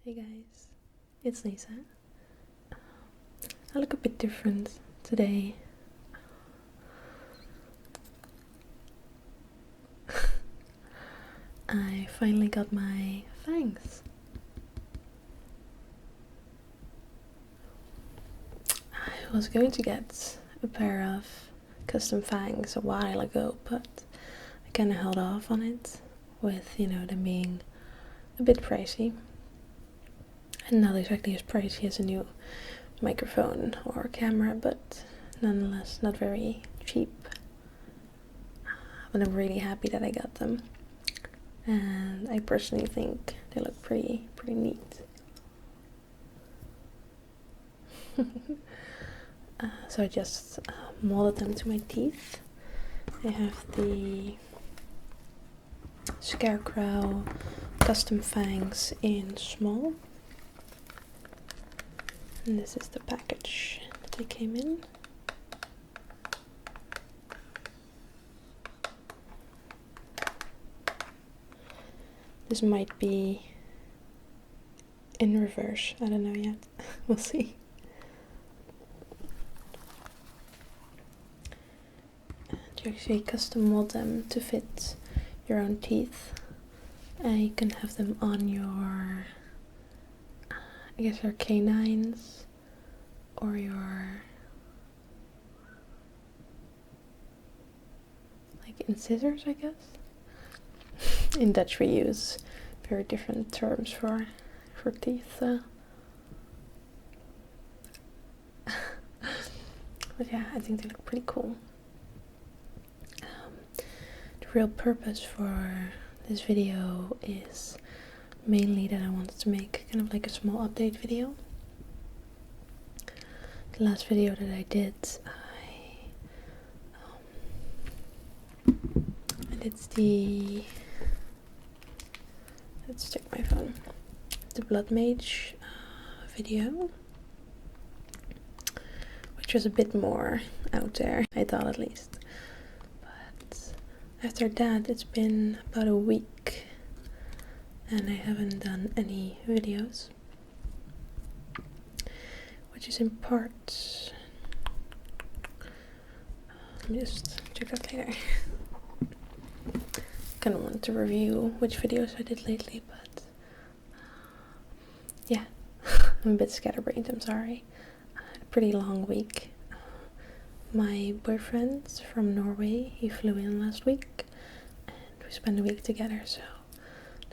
Hey guys, it's Lisa. I look a bit different today. I finally got my fangs. I was going to get a pair of custom fangs a while ago, but I kind of held off on it with, them being a bit pricey. And not exactly as pricey as a new microphone or camera, but nonetheless not very cheap. But I'm really happy that I got them. And I personally think they look pretty neat. So I just molded them to my teeth. I have the Scarecrow custom fangs in small. And this is the package that they came in. This might be in reverse, I don't know yet. We'll see. You actually custom mold them to fit your own teeth. And you can have them on your, I guess, your canines or your, like, incisors, I guess. In Dutch we use very different terms for teeth. But yeah, I think they look pretty cool. The real purpose for this video is mainly that I wanted to make kind of like a small update video. The last video that I did, I did the, let's check my phone, the Blood Mage video, which was a bit more out there, I thought at least. But after that, it's been about a week and I haven't done any videos, which is in part, let me just check that later. Kind of want to review which videos I did lately, but yeah, I'm a bit scatterbrained, I'm sorry. A pretty long week. My boyfriend's from Norway, he flew in last week and we spent a week together, so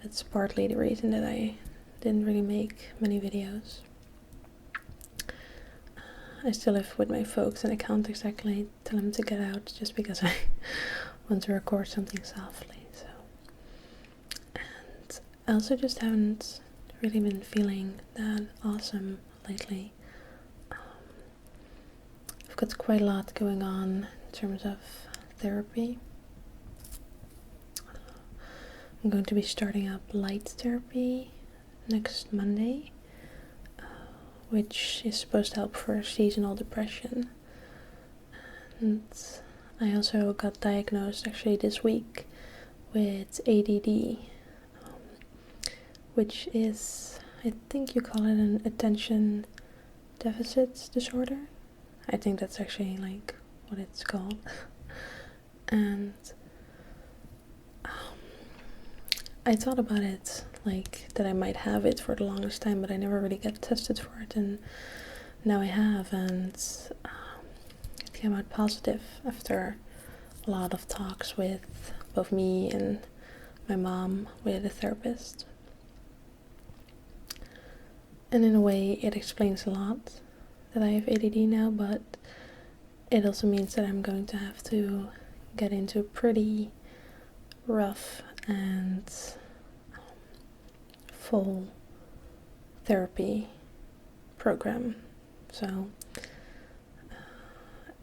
that's partly the reason that I didn't really make many videos. I still live with my folks and I can't exactly tell them to get out just because I want to record something softly. So, and I also just haven't really been feeling that awesome lately. I've got quite a lot going on in terms of therapy. I'm going to be starting up light therapy next Monday, which is supposed to help for seasonal depression. And I also got diagnosed actually this week with ADD, which is, I think you call it an attention deficit disorder. I think that's actually like what it's called. And I thought about it, like that I might have it for the longest time, but I never really got tested for it, and now I have, and it came out positive after a lot of talks with both me and my mom with a therapist. And in a way it explains a lot that I have ADD now, but it also means that I'm going to have to get into a pretty rough and full therapy program. So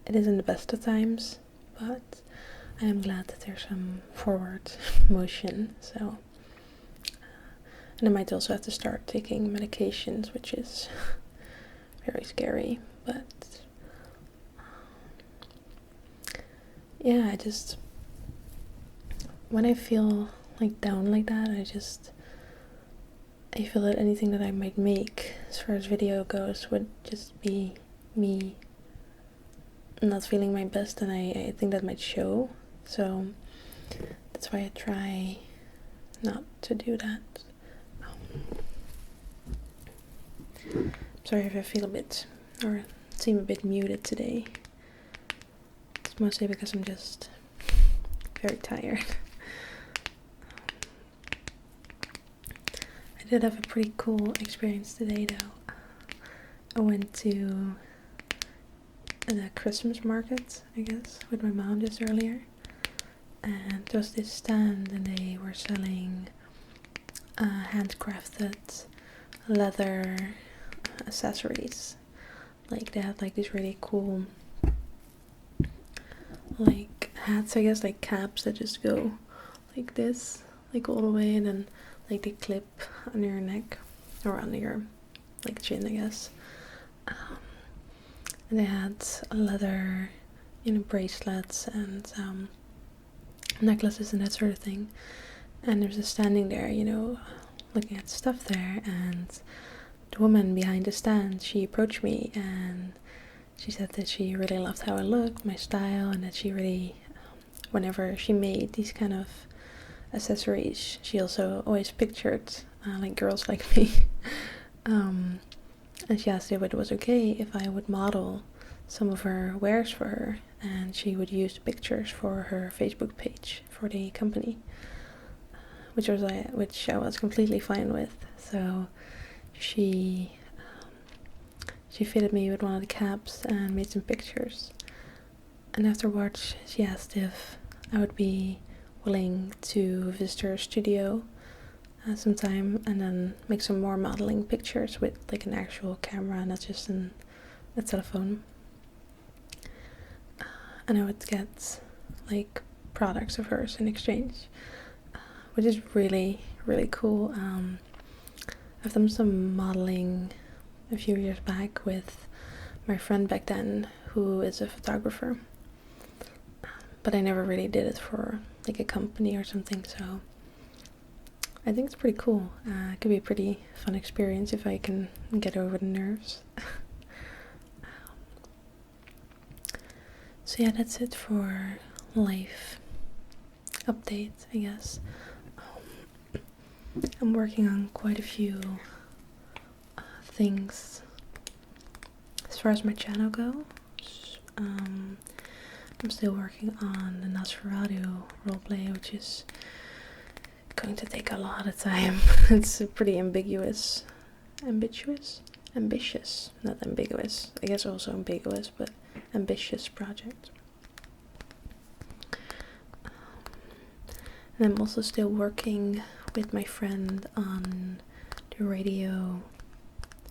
it isn't the best of times, but I am glad that there's some forward motion. So, and I might also have to start taking medications, which is very scary, but yeah, I just, when I feel like down like that, I just I feel that anything that I might make as far as video goes would just be me not feeling my best, and I think that might show. So that's why I try not to do that. Sorry if I feel a bit or seem a bit muted today. It's mostly because I'm just very tired. I did have a pretty cool experience today though. I went to the Christmas market, I guess, with my mom just earlier. And there was this stand and they were selling handcrafted leather accessories. Like they had like these really cool like hats, I guess, like caps that just go like this, like all the way, and then like they clip on your neck or on your like chin, I guess. And they had leather, bracelets and necklaces and that sort of thing. And there was a standing there, looking at stuff there, and the woman behind the stand, she approached me and she said that she really loved how I looked, my style, and that she really, whenever she made these kind of accessories, she also always pictured like girls like me. And she asked if it was okay if I would model some of her wares for her, and she would use the pictures for her Facebook page for the company, which I was completely fine with. So she fitted me with one of the caps and made some pictures. And afterwards, she asked if I would be willing to visit her studio sometime and then make some more modeling pictures with like an actual camera, not just a telephone. And I would get like products of hers in exchange, which is really, really cool. I've done some modeling a few years back with my friend back then, who is a photographer, but I never really did it for like a company or something, so I think it's pretty cool. It could be a pretty fun experience if I can get over the nerves. So yeah, that's it for life update, I guess. I'm working on quite a few things as far as my channel goes. I'm still working on the Nosferatu roleplay, which is going to take a lot of time. It's a pretty ambitious, not ambiguous, I guess also ambiguous, but ambitious project. And I'm also still working with my friend on the radio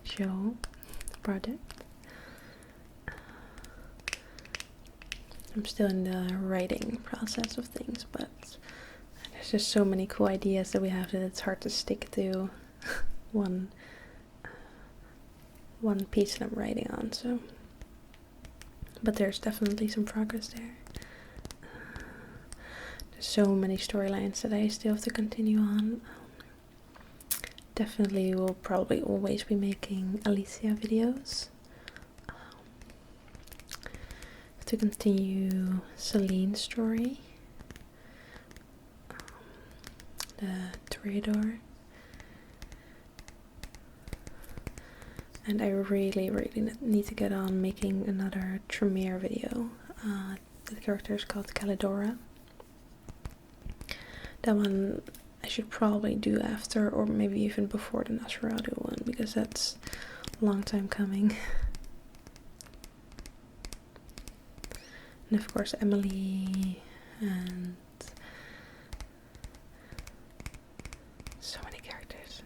show project. I'm still in the writing process of things, but there's just so many cool ideas that we have that it's hard to stick to one piece that I'm writing on. So, but there's definitely some progress there. There's so many storylines that I still have to continue on. Definitely will probably always be making Alicia videos. To continue Celine's story, the Toreador, and I really need to get on making another Tremere video. The character is called Calidora. That one I should probably do after, or maybe even before the Nosferatu one, because that's a long time coming. And of course Emily, and so many characters.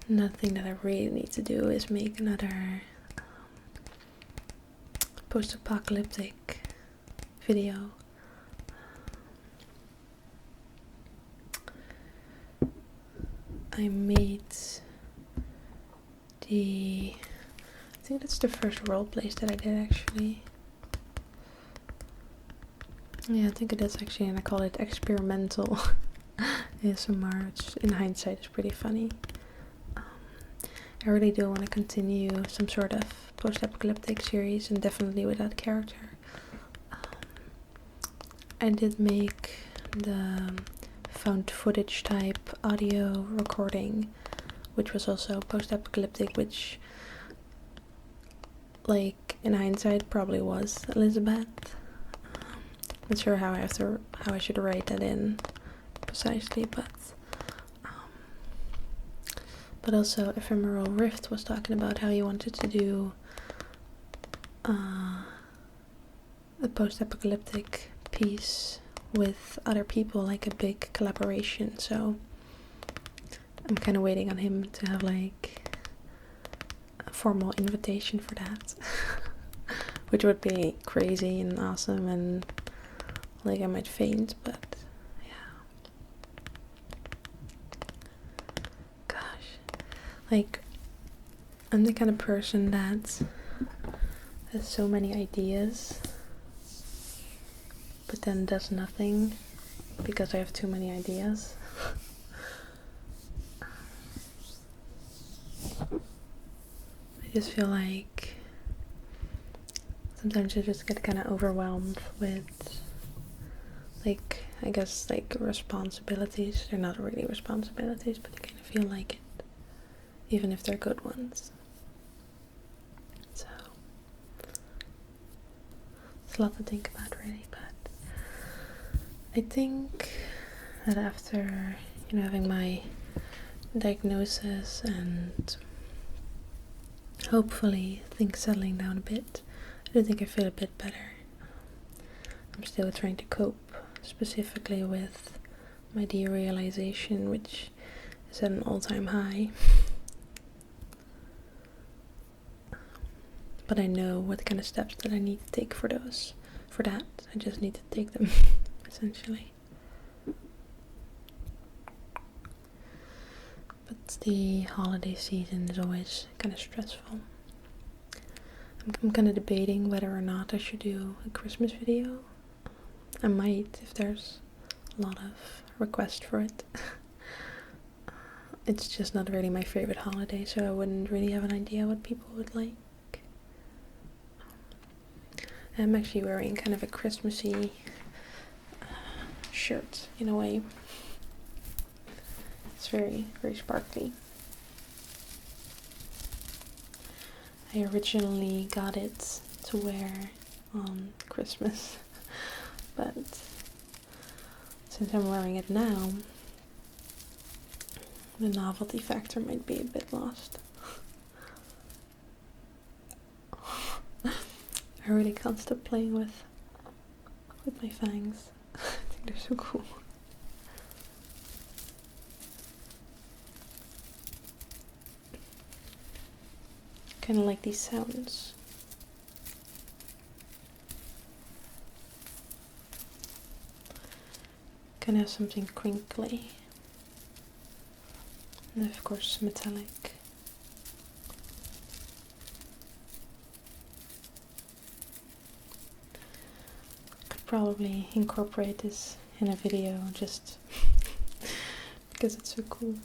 Another thing that I really need to do is make another post-apocalyptic video. I made I think that's the first roleplays that I did, actually. Yeah, I think it is actually, and I call it experimental. ASMR, which in hindsight is pretty funny. I really do want to continue some sort of post-apocalyptic series, and definitely with that character. I did make the found footage type audio recording, which was also post-apocalyptic, which, like, in hindsight probably was Elizabeth. Not sure how I should write that in precisely, but also Ephemeral Rift was talking about how he wanted to do a post-apocalyptic piece with other people, like a big collaboration. So I'm kind of waiting on him to have like a formal invitation for that, which would be crazy and awesome, and like I might faint, but like, I'm the kind of person that has so many ideas, but then does nothing because I have too many ideas. I just feel like sometimes I just get kind of overwhelmed with, like, I guess, like, responsibilities. They're not really responsibilities, but I kind of feel like it, even if they're good ones. So it's a lot to think about, really. But I think that after, having my diagnosis and hopefully things settling down a bit, I do think I feel a bit better. I'm still trying to cope, specifically with my derealization, which is at an all-time high. But I know what kind of steps that I need to take for that. I just need to take them, essentially. But the holiday season is always kind of stressful. I'm kind of debating whether or not I should do a Christmas video. I might, if there's a lot of requests for it. It's just not really my favorite holiday, so I wouldn't really have an idea what people would like. I'm actually wearing kind of a Christmassy shirt in a way. It's very, very sparkly. I originally got it to wear on Christmas, but since I'm wearing it now, the novelty factor might be a bit lost. I really can't stop playing with my fangs. I think they're so cool. Kind of like these sounds. Kind of something crinkly. And of course metallic. Probably incorporate this in a video just because it's so cool.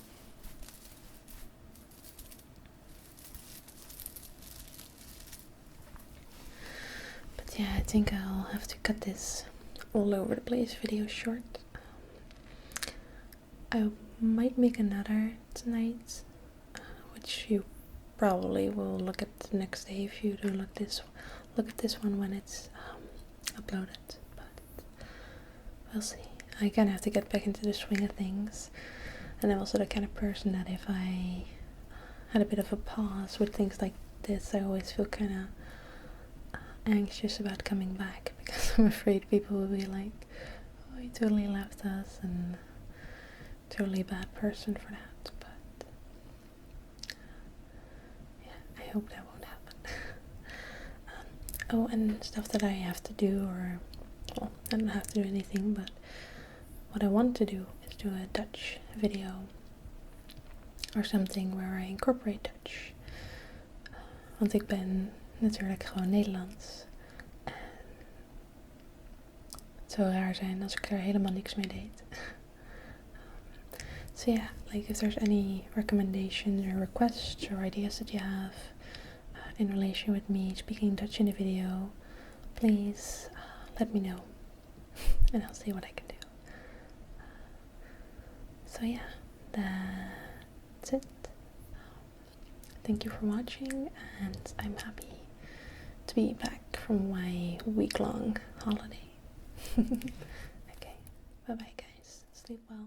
But yeah, I think I'll have to cut this all over the place video short. I might make another tonight, which you probably will look at the next day if you do look at this one when it's uploaded. We'll see. I kind of have to get back into the swing of things. And I'm also the kind of person that if I had a bit of a pause with things like this, I always feel kind of anxious about coming back, because I'm afraid people will be like, oh, you totally left us, and totally bad person for that. But yeah, I hope that won't happen. Oh, and stuff that I have to do, or, well, I don't have to do anything, but what I want to do is do a Dutch video or something where I incorporate Dutch. Want ik ben natuurlijk gewoon Nederlands. En het zou raar zijn als ik er helemaal niks mee deed. So yeah, like if there's any recommendations or requests or ideas that you have in relation with me speaking Dutch in a video, please let me know and I'll see what I can do. So yeah, that's it. Thank you for watching, and I'm happy to be back from my week-long holiday. Okay, bye bye guys, sleep well.